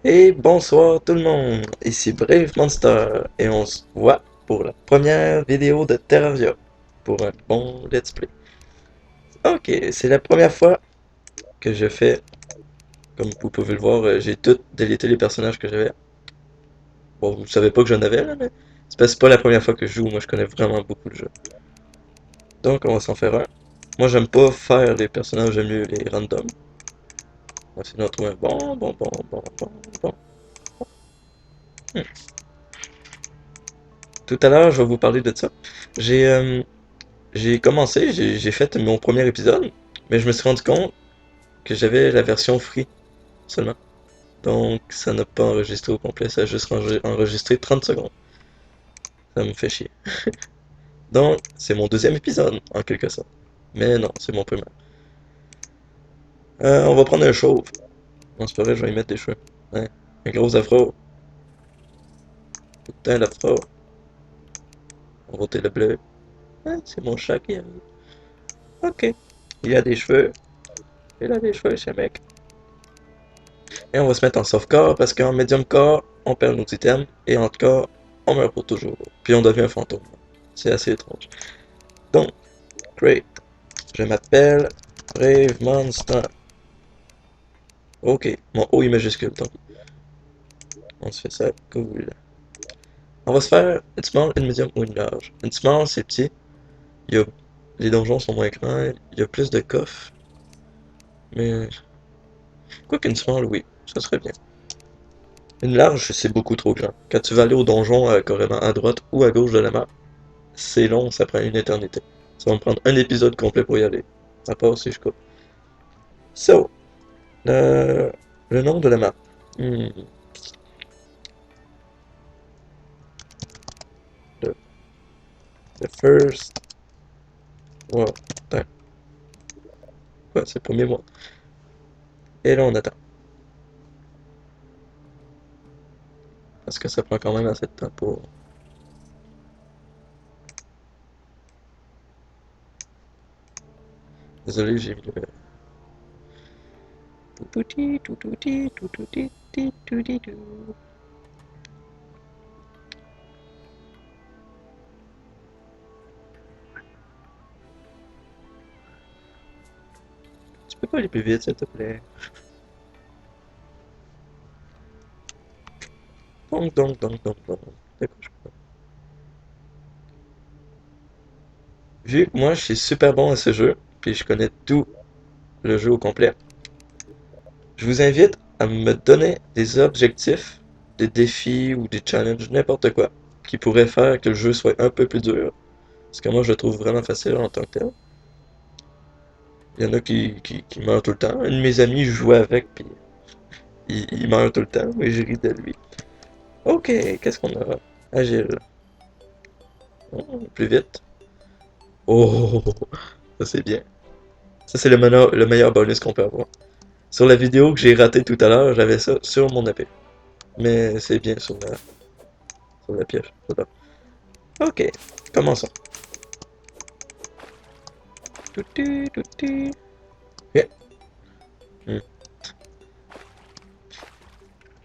Et bonsoir tout le monde, ici Brave Monster et on se voit pour la première vidéo de Terraria pour un bon let's play. Ok, c'est la première fois que je fais, comme vous pouvez le voir, j'ai tout délité les personnages que j'avais. Bon, vous savez pas que j'en avais là, mais c'est parce que c'est pas la première fois que je joue, moi je connais vraiment beaucoup de jeux. Donc on va s'en faire un. Moi j'aime pas faire les personnages, j'aime mieux les random. On va essayer d'en trouver un bon. Hmm. Tout à l'heure je vais vous parler de ça. J'ai J'ai commencé, j'ai fait mon premier épisode, mais je me suis rendu compte que j'avais la version free seulement. Donc ça n'a pas enregistré au complet, ça a juste enregistré 30 secondes. Ça me fait chier. Donc c'est mon deuxième épisode, en quelque sorte. Mais non, c'est mon premier. On va prendre un chauve. Non, c'est pas vrai, je vais y mettre des cheveux. Ouais. Un gros afro. Putain, l'afro. On va voter le bleu. Ouais, c'est mon chat qui arrive. Ok. Il a des cheveux. Il a des cheveux, ce mec. Et on va se mettre en soft core parce qu'en medium core, on perd nos items et en core, on meurt pour toujours. Puis on devient un fantôme. C'est assez étrange. Donc, great. Je m'appelle Brave Monster. Ok, mon O est majuscule donc. On se fait ça, cool. On va se faire une small, une medium ou une large. Une small, c'est petit. Il y a... Les donjons sont moins grands. Il y a plus de coffres. Mais. Quoi qu'une small, oui, ça serait bien. Une large, c'est beaucoup trop grand. Quand tu vas aller au donjon carrément à droite ou à gauche de la map, c'est long, ça prend une éternité. Ça va me prendre un épisode complet pour y aller. À part si je coupe. So, le nom de la map. Hmm, the, the first. Wow, attends. Quoi, c'est le premier mois. Et là, on attend. Parce que ça prend quand même assez de temps pour. Désolé, j'ai mis le. Toutouti, toutouti, toutouti, toutouti, tout. Tu peux pas aller plus vite, s'il te plaît. Donc. D'accord, je peux pas. Vu que moi, je suis super bon à ce jeu, puis je connais tout le jeu au complet, je vous invite à me donner des objectifs, des défis ou des challenges, n'importe quoi, qui pourrait faire que le jeu soit un peu plus dur. Parce que moi, je le trouve vraiment facile en tant que tel. Il y en a qui meurent tout le temps. Un de mes amis, je jouais avec, puis il meurt tout le temps, mais je ris de lui. Ok, qu'est-ce qu'on a? Agile. Oh, plus vite. Oh, ça c'est bien. Ça c'est le meilleur bonus qu'on peut avoir. Sur la vidéo que j'ai ratée tout à l'heure, j'avais ça sur mon épée. Mais c'est bien sur la pioche. Voilà. Ok, commençons. Touti, touti. Yeah. Hmm.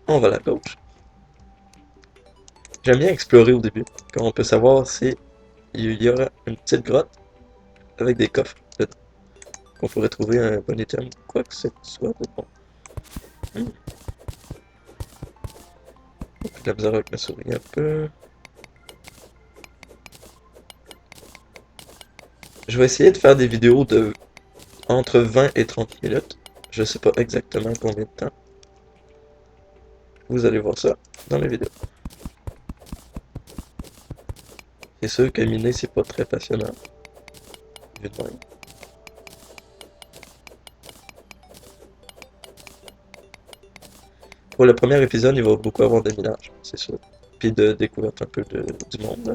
On va à la gauche. J'aime bien explorer au début, quand on peut savoir si il y aura une petite grotte avec des coffres dedans, qu'on pourrait trouver un bon item, quoi que ce soit de bon. Hmm. J'ai de la misère avec ma souris un peu. Je vais essayer de faire des vidéos de entre 20 et 30 minutes. Je sais pas exactement combien de temps. Vous allez voir ça dans les vidéos. C'est sûr que miner, c'est pas très passionnant. Vu de même. Pour le premier épisode, il va beaucoup avoir de minage, c'est sûr. Puis de découverte un peu du monde, là.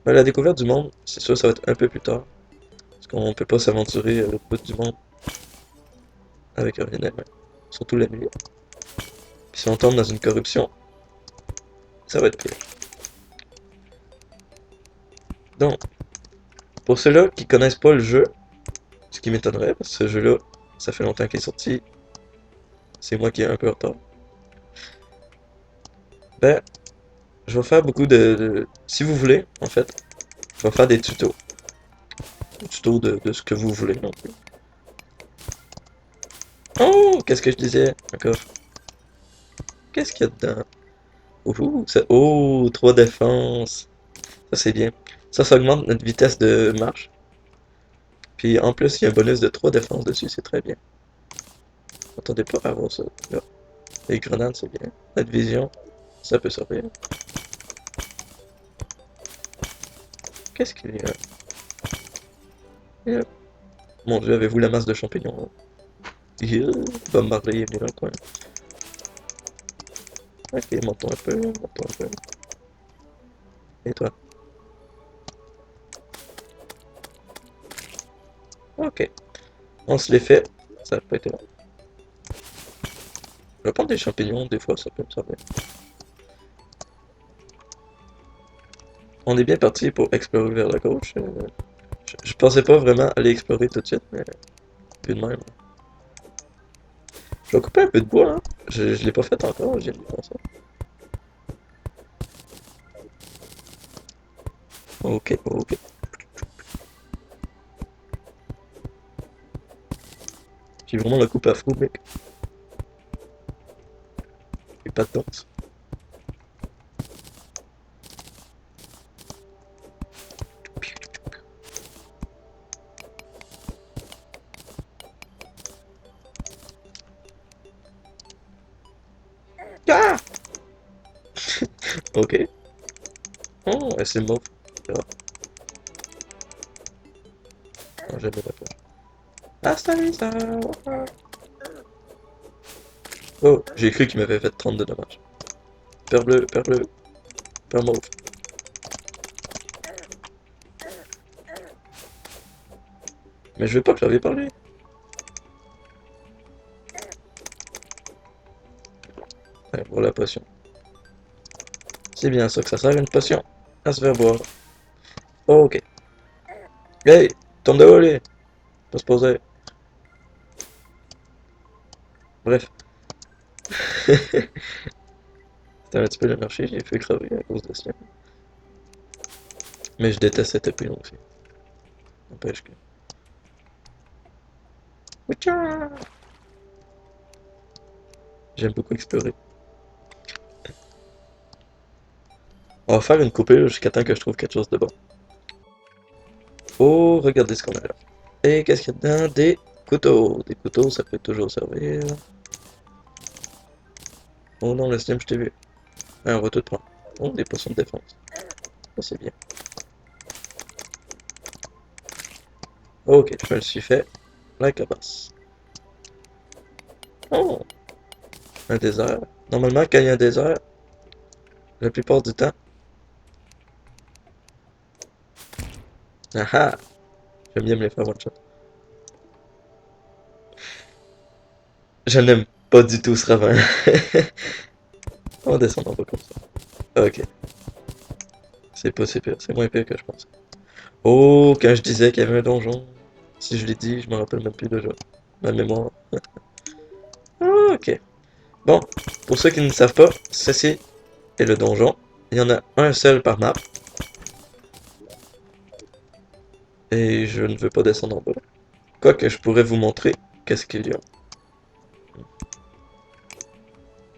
Mais la découverte du monde, c'est sûr, ça va être un peu plus tard. Parce qu'on peut pas s'aventurer à l'autre bout du monde avec rien à main. Surtout la nuit. Puis si on tombe dans une corruption, ça va être pire. Donc, pour ceux-là qui connaissent pas le jeu, ce qui m'étonnerait, parce que ce jeu-là, ça fait longtemps qu'il est sorti, c'est moi qui ai un peu en retard. Ben, je vais faire beaucoup si vous voulez, en fait, je vais faire des tutos. Des tutos de ce que vous voulez non plus. Oh, qu'est-ce que je disais? Encore. Qu'est-ce qu'il y a dedans? Oh, 3 défenses. Ça, c'est bien. Ça augmente notre vitesse de marche. Puis en plus, il y a un bonus de 3 défenses dessus, c'est très bien. Attendez pas à avoir ça. Là. Les grenades, c'est bien. Notre vision, ça peut servir. Qu'est-ce qu'il y a? Yeah. Mon dieu, avez-vous la masse de champignons? Yeah. Bob Marley est venu dans le coin. Ok, montons un peu, montons un peu. Et toi? Ok. On se les fait. Ça n'a pas été long. Je vais prendre des champignons, des fois ça peut me servir. On est bien parti pour explorer vers la gauche. Je pensais pas vraiment aller explorer tout de suite, mais plus de même. Je vais couper un peu de bois, hein. Je l'ai pas fait encore, j'ai mis comme ça. Ok, ok. J'ai vraiment la coupe afro, mec. Et pas de danse. Ah! Ok. Oh, c'est mauve. Ah, non, j'aime pas peur. Hasta vista! Oh, j'ai cru qu'il m'avait fait 30 de dommages. Père bleu, père mauve. Mais je veux pas que j'avais parlé. Ouais, pour la potion. C'est bien ça que ça sert une potion. À se faire boire. Oh, ok. Hey, tombe de haut, allez. Pas se poser. Bref. C'était un petit peu le marché, j'ai fait crever à cause de ça. Mais je déteste cette épée aussi. N'empêche que. Oucha! J'aime beaucoup explorer. On va faire une coupure jusqu'à temps que je trouve quelque chose de bon. Oh, regardez ce qu'on a là. Et qu'est-ce qu'il y a dedans? Des couteaux. Des couteaux, ça peut toujours servir. Oh non, le stem, je t'ai vu. Ouais, on va tout prendre. Oh, des potions de défense. Ça, c'est bien. Ok, je me le suis fait. Like a boss. Oh, un désert. Normalement, quand il y a un désert, la plupart du temps. Ah ah! J'aime bien me les faire one shot. Je n'aime pas du tout ce ravin. On va descendre en bas comme ça. Ok, c'est pas si pire, c'est moins pire que je pense. Oh, quand je disais qu'il y avait un donjon. Si je l'ai dit, je me rappelle même plus déjà. Ma mémoire. Ah, ok. Bon, pour ceux qui ne savent pas, ceci est le donjon. Il y en a un seul par map. Et je ne veux pas descendre en bas. Quoique je pourrais vous montrer qu'est-ce qu'il y a.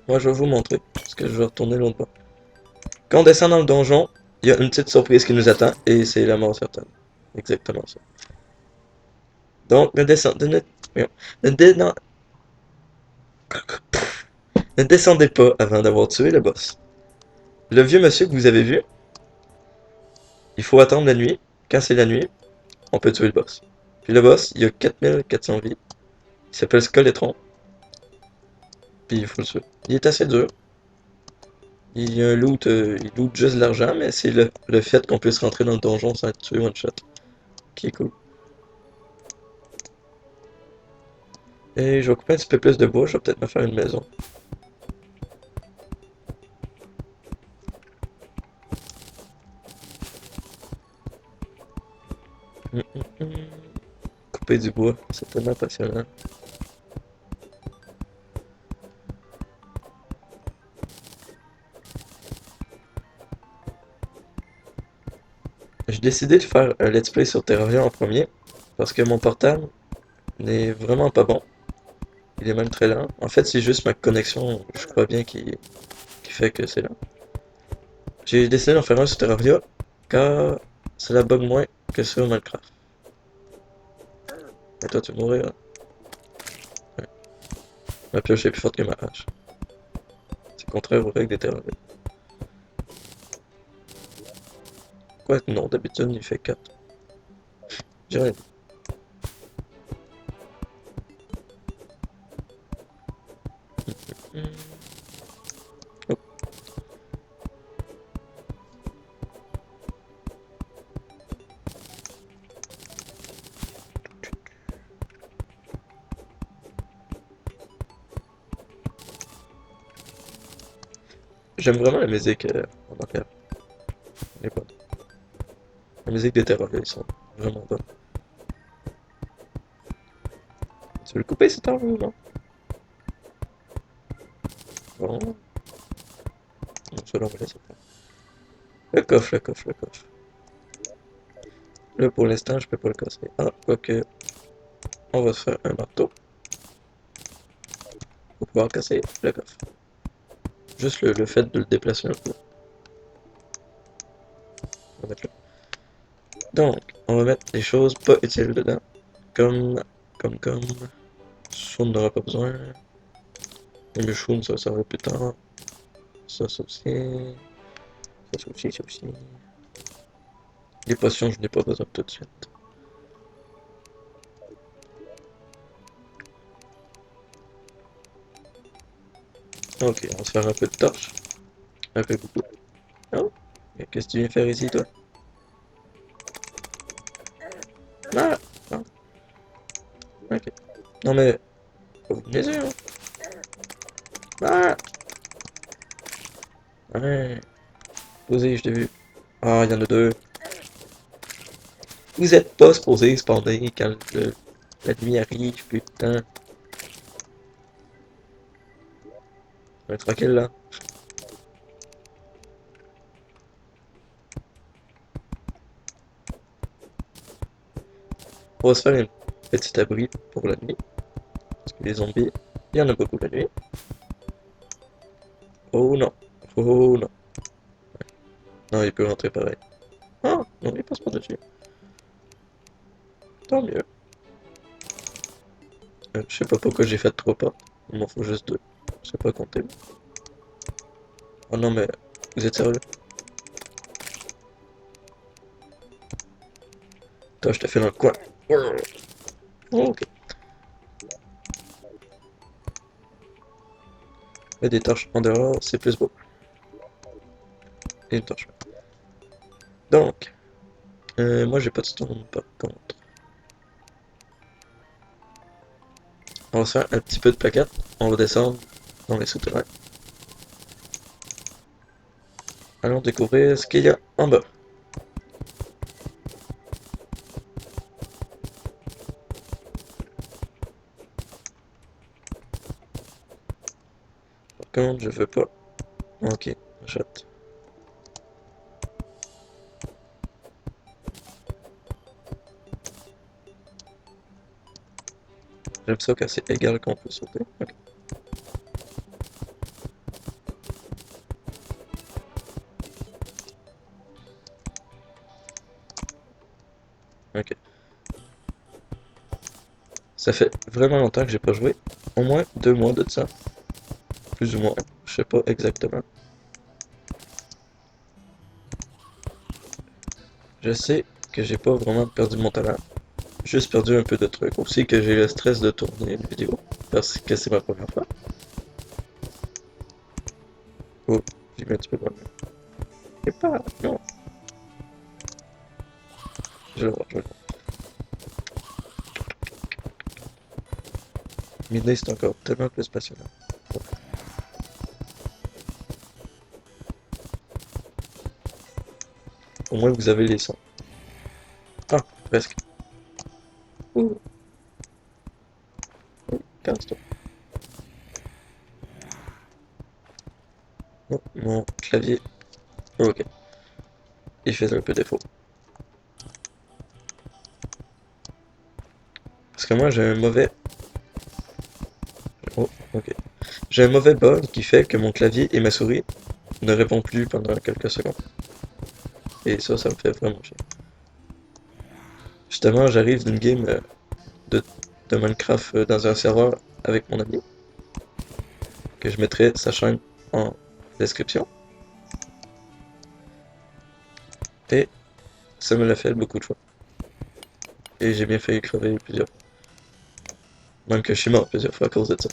Moi, je vais vous montrer, parce que je vais retourner l'autre bas. Quand on descend dans le donjon, il y a une petite surprise qui nous attend, et c'est la mort certaine. Exactement ça. Donc, ne, dé- non, ne descendez pas avant d'avoir tué le boss. Le vieux monsieur que vous avez vu, il faut attendre la nuit. Quand c'est la nuit, on peut tuer le boss. Puis le boss, il a 4400 vies. Il s'appelle Skeletron. Puis il faut le tuer. Il est assez dur. Il y a un loot, il loot juste de l'argent, mais c'est le fait qu'on puisse rentrer dans le donjon sans être tué one shot qui est cool. Et je vais couper un petit peu plus de bois, je vais peut-être me faire une maison. Hum, hum, hum. Couper du bois, c'est tellement passionnant. J'ai décidé de faire un let's play sur Terraria en premier, parce que mon portable n'est vraiment pas bon. Il est même très lent. En fait, c'est juste ma connexion, je crois bien, qui fait que c'est lent. J'ai décidé d'en faire un sur Terraria, car cela bug moins que sur Minecraft. Et toi, tu vas mourir, hein? Ouais. Ma pioche est plus forte que ma hache. C'est contraire aux règles des Terraria. Quoi? Non, d'habitude, il fait 4. J'ai rien dit. Hmm. Oh. J'aime vraiment la musique en arrière. Elle est bonne. La musique des Terraria, ils sont vraiment bonnes. Tu veux le couper cet arbre ou non? Bon, non, celui-là, on va laisser faire. Le coffre, le coffre, le coffre. Là, pour l'instant, je peux pas le casser. Ah, quoique, on va se faire un marteau pour pouvoir casser le coffre. Juste le fait de le déplacer un peu. On va mettre là. Donc, on va mettre des choses pas utiles dedans. Comme. Ça, on n'aura pas besoin. Les mushrooms, ça servira plus tard. Ça aussi. Ça aussi, ça aussi. Les potions, je n'ai pas besoin tout de suite. Ok, on va se faire un peu de torche. Un peu beaucoup. Oh, qu'est-ce que tu viens faire ici, toi? Ah, ah, ok. Non mais, faut vous niaiser, hein. Ah, ouais. Posé, je t'ai vu. Ah, il y en a deux. Vous êtes pas supposé spawner quand la nuit arrive, putain. On est tranquille là. On va se faire un petit abri pour la nuit. Parce que les zombies, il y en a beaucoup la nuit. Oh non. Oh non. Non, il peut rentrer pareil. Ah, non, il passe pas dessus. Tant mieux. Je sais pas pourquoi j'ai fait 3 portes. Il m'en faut juste 2. Je sais pas compter. Oh non, mais vous êtes sérieux? Toi, je te fais dans le coin. Oh, ok. Et des torches en dehors, c'est plus beau. Et une torche. Donc, moi j'ai pas de stone par contre. On va se faire un petit peu de plaquettes. On va descendre dans les souterrains. Allons découvrir ce qu'il y a en bas. Par contre, je veux pas. Ok, j'achète. J'aime ça quand c'est égal qu'on peut sauter. Ok. Ok. Ça fait vraiment longtemps que j'ai pas joué. Au moins 2 mois de ça. Plus ou moins. Je sais pas exactement. Je sais que j'ai pas vraiment perdu mon talent. Juste perdu un peu de trucs. Aussi que j'ai le stress de tourner une vidéo. Parce que c'est ma première fois. Oh, j'ai mis un petit peu loin. Et pas. Non. Je vais le voir, je vais le voir. Midday, c'est encore tellement plus passionnant. Au moins, vous avez les sons. Ah, presque. Ouh, casse-toi. Non, mon clavier. Ok, il fait un peu défaut. que moi j'ai un mauvais... Oh, ok. J'ai un mauvais bug qui fait que mon clavier et ma souris ne répondent plus pendant quelques secondes. Et ça me fait vraiment chier. Justement, j'arrive d'une game de, de Minecraft dans un serveur avec mon ami, que je mettrai sa chaîne en description. Et ça me l'a fait beaucoup de fois. Et j'ai bien failli crever plusieurs fois. Même que je suis mort plusieurs fois à cause de ça.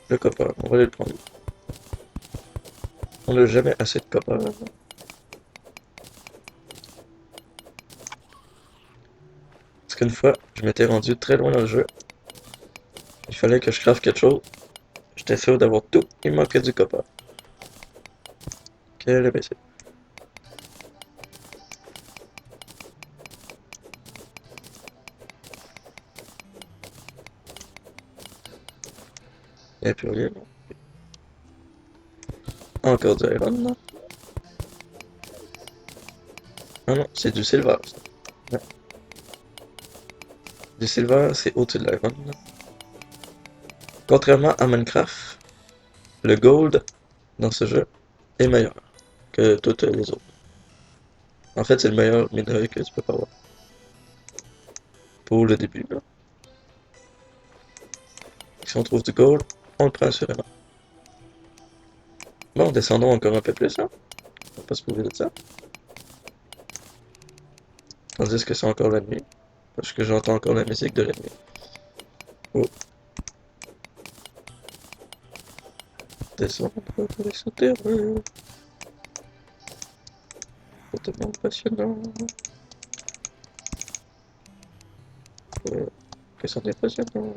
Le copper, on va aller le prendre. On n'a jamais assez de copper. Parce qu'une fois, je m'étais rendu très loin dans le jeu. Il fallait que je crave quelque chose. J'étais sûr d'avoir tout. Il me manquait du copper. Quel imbécile. Il n'y a plus rien, non. Encore du iron, non? Ah non, c'est du silver, ça. Ouais. Du silver, c'est au-dessus de l'iron, là. Contrairement à Minecraft, le gold dans ce jeu est meilleur que toutes les autres. En fait, c'est le meilleur minerai que tu peux pas avoir. Pour le début, là. Si on trouve du gold, on le prend assurément. Bon, descendons encore un peu plus, là. On va pas se priver de ça. Tandis que c'est encore la nuit. Parce que j'entends encore la musique de la nuit. Oh, descendre pour les souterrains. C'est tellement passionnant. Que c'en est passionnant.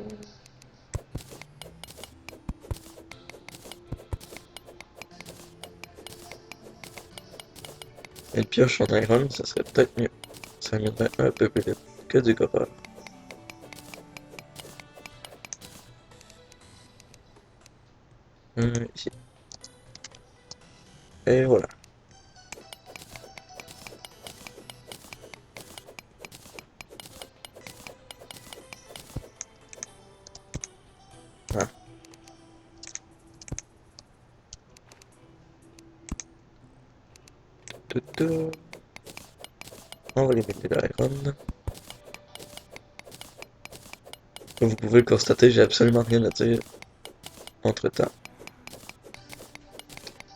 Une pioche en iron, ça serait peut-être mieux. Ça mènerait un peu plus vite que du copper. Ici. Et voilà. Ah. Tout. On va limiter l'iron. Comme vous pouvez le constater, j'ai absolument rien à dire entre temps.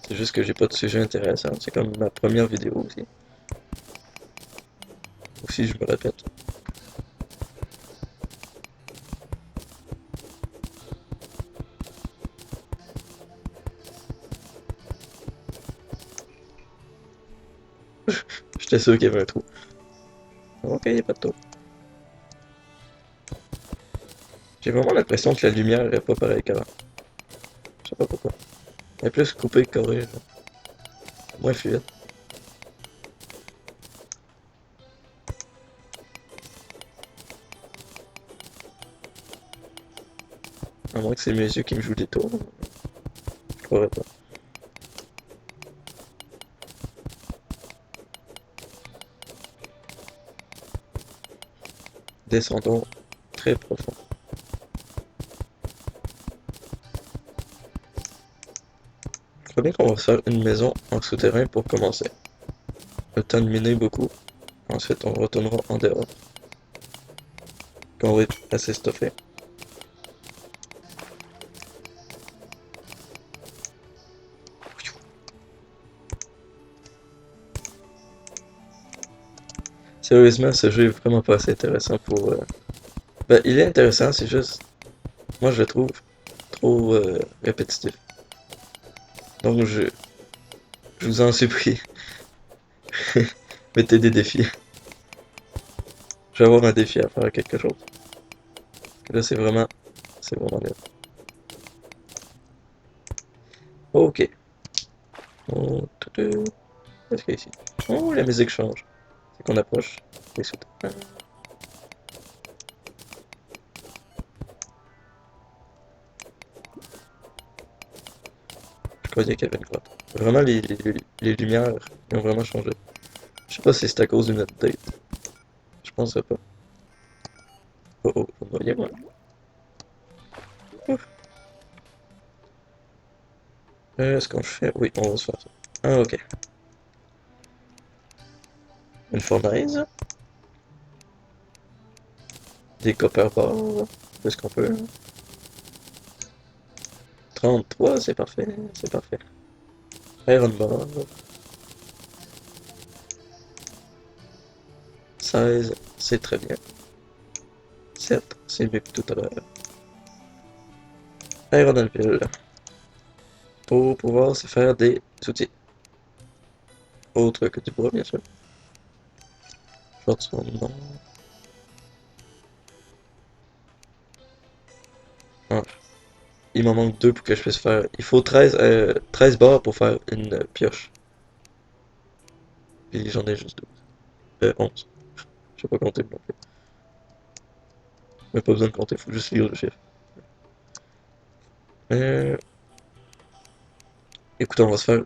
C'est juste que j'ai pas de sujet intéressant. C'est comme ma première vidéo aussi. Aussi, je me répète. J'étais sûr qu'il y avait un trou. Ok, il n'y a pas de trou. J'ai vraiment l'impression que la lumière est pas pareille qu'avant. Je sais pas pourquoi. Elle est plus coupée que carrée. Moins fluide. À moins que c'est mes yeux qui me jouent des tours. Je croirais pas. Descendons très profond. Je crois bien qu'on va faire une maison en souterrain pour commencer. Le temps de miner beaucoup. Ensuite, on retournera en dehors. Quand on va être assez stuffé. Sérieusement, ce jeu est vraiment pas assez intéressant pour... Ben, il est intéressant, c'est juste... Moi, je le trouve trop répétitif. Donc, je vous en supplie. Mettez des défis. Je vais avoir un défi à faire quelque chose. Là, c'est vraiment... C'est vraiment bien. Ok. Oh, qu'est-ce qu'il y a ici? Oh, la musique change. C'est qu'on approche des souterrains. Je croyais qu'il y avait une grotte. Vraiment, les lumières ils ont vraiment changé. sais pas si c'est à cause d'une update. Je penserais pas. Oh oh, vous me voyez moi? Ouf. Est-ce qu'on fait? Oui, on va se faire ça. Ah ok. Une fournaise. Des copper bars. Est-ce qu'on peut? 33, c'est parfait, c'est parfait. Iron bar. 16, c'est très bien. 7, c'est mieux que tout à l'heure. Iron Anvil. Pour pouvoir se faire des outils. Autres que du bois, bien sûr. Short sword, non. Ah, il m'en manque 2 pour que je puisse faire. Il faut 13 barres pour faire une pioche. Puis j'en ai juste 2. 11. Je sais pas compter non plus. Mais pas besoin de compter, faut juste lire le chiffre. Euh, Écoutez, on va se faire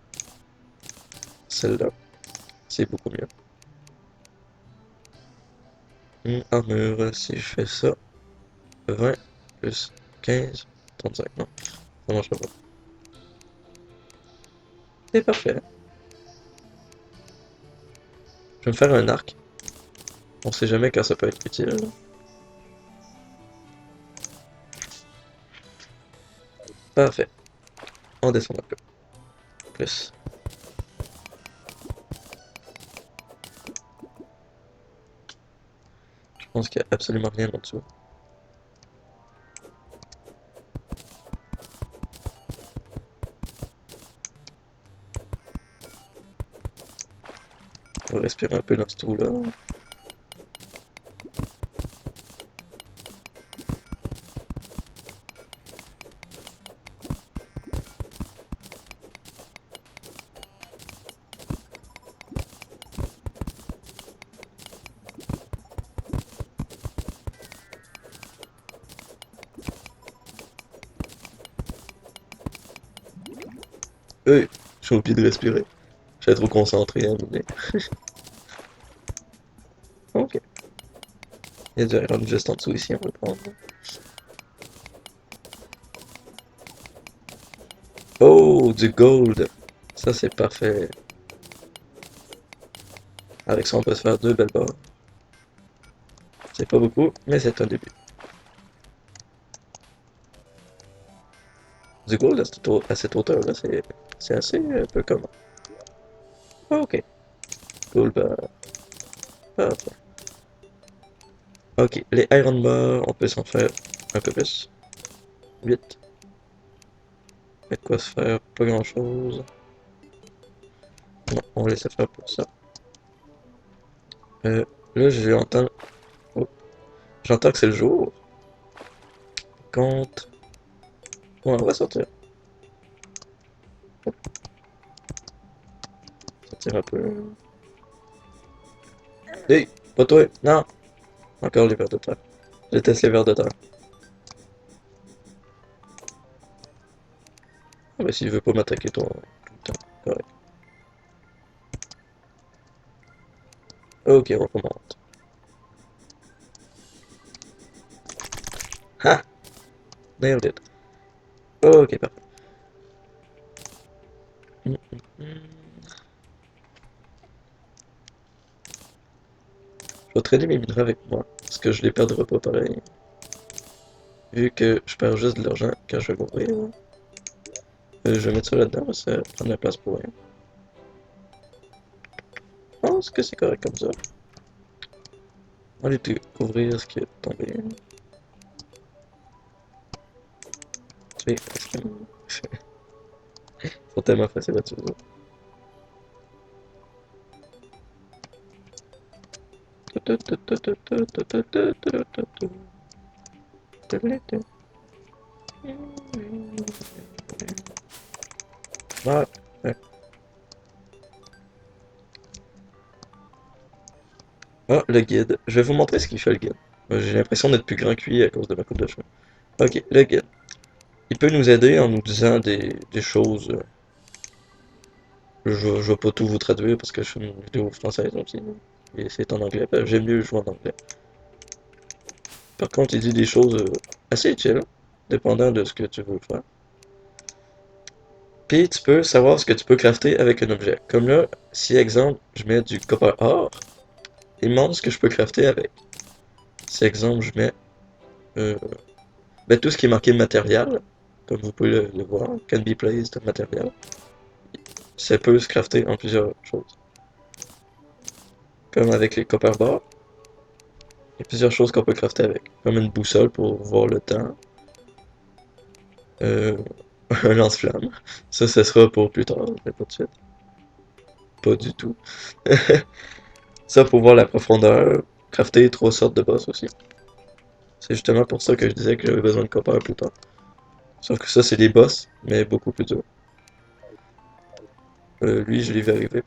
celle-là. C'est beaucoup mieux. Armure, si je fais ça, 20 plus 15, 35. Non, ça marchera pas. C'est parfait. Je vais me faire un arc. On sait jamais quand ça peut être utile. Parfait. On descend un peu. Plus. Je pense qu'il n'y a absolument rien en dessous. On va respirer un peu dans ce trou-là. Hey, j'ai oublié de respirer. J'étais trop concentré à miner. Ok. Il y a du iron juste en dessous ici, on va le prendre. Oh, du gold! Ça, c'est parfait. Avec ça, on peut se faire 2 belles barres. C'est pas beaucoup, mais c'est un début. Du gold à cette hauteur-là, c'est assez peu commun. Ah, ok. Gold bar. Parfait. Ok, les iron bars, on peut s'en faire un peu plus. 8. Mais de quoi se faire? Pas grand-chose. Non, on va laisser faire pour ça. Là, j'entends... Oh, j'entends que c'est le jour. Compte. Ouais, on va sortir. Sortir un peu. Hey, pas toi! Non! Encore les vers de terre. Je déteste les vers de terre. Ah bah s'il veut pas m'attaquer toi tout le temps. Correct. Ok, on remonte. Ha! Nailed it. Ok, parfait. Je vais traîner mes minerais avec moi, parce que je les perdrai pas pareil. Vu que je perds juste de l'argent quand je vais mourir. Je vais mettre ça là-dedans, ça prend de la place pour rien. Je pense que c'est correct comme ça. On va aller découvrir ce qui est tombé. Tu sais, ils sont tellement faciles à utiliser. Ouais, ouais. Ah, le guide. Je vais vous montrer ce qu'il fait le guide. J'ai l'impression d'être plus grand que lui à cause de ma coupe de cheveux. Ok, le guide. Il peut nous aider en nous disant des choses. Je vais pas tout vous traduire parce que je suis une vidéo française aussi. Et c'est en anglais. Ben, j'aime mieux jouer en anglais. Par contre, il dit des choses assez utiles, dépendant de ce que tu veux faire. Puis tu peux savoir ce que tu peux crafter avec un objet. Comme là, si exemple, je mets du copper or, il me montre ce que je peux crafter avec. Si exemple, je mets ben, tout ce qui est marqué matériel, comme vous pouvez le voir, can be placed matériel, ça peut se crafter en plusieurs choses. Comme avec les copper bars, il y a plusieurs choses qu'on peut crafter avec. Comme une boussole pour voir le temps, euh, un lance-flamme. Ça sera pour plus tard, mais pas tout de suite. Pas du tout. Ça pour voir la profondeur. Crafter trois sortes de boss aussi. C'est justement pour ça que je disais que j'avais besoin de copper plus tard. Sauf que ça, c'est des boss, mais beaucoup plus durs. Lui, je l'ai vu arriver.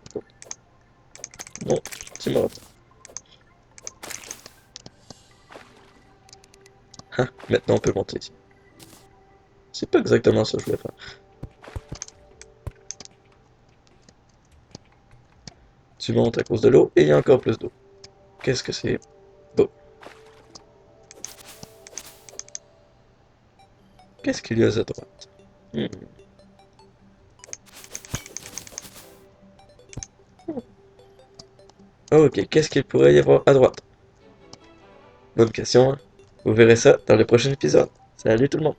Non, c'est mort. Ah, maintenant on peut monter ici. C'est pas exactement ça que je voulais faire. Tu montes à cause de l'eau et il y a encore plus d'eau. Qu'est-ce que c'est? Bon. Qu'est-ce qu'il y a à droite? Hmm. Ok, qu'est-ce qu'il pourrait y avoir à droite? Bonne question, hein? Vous verrez ça dans le prochain épisode. Salut tout le monde!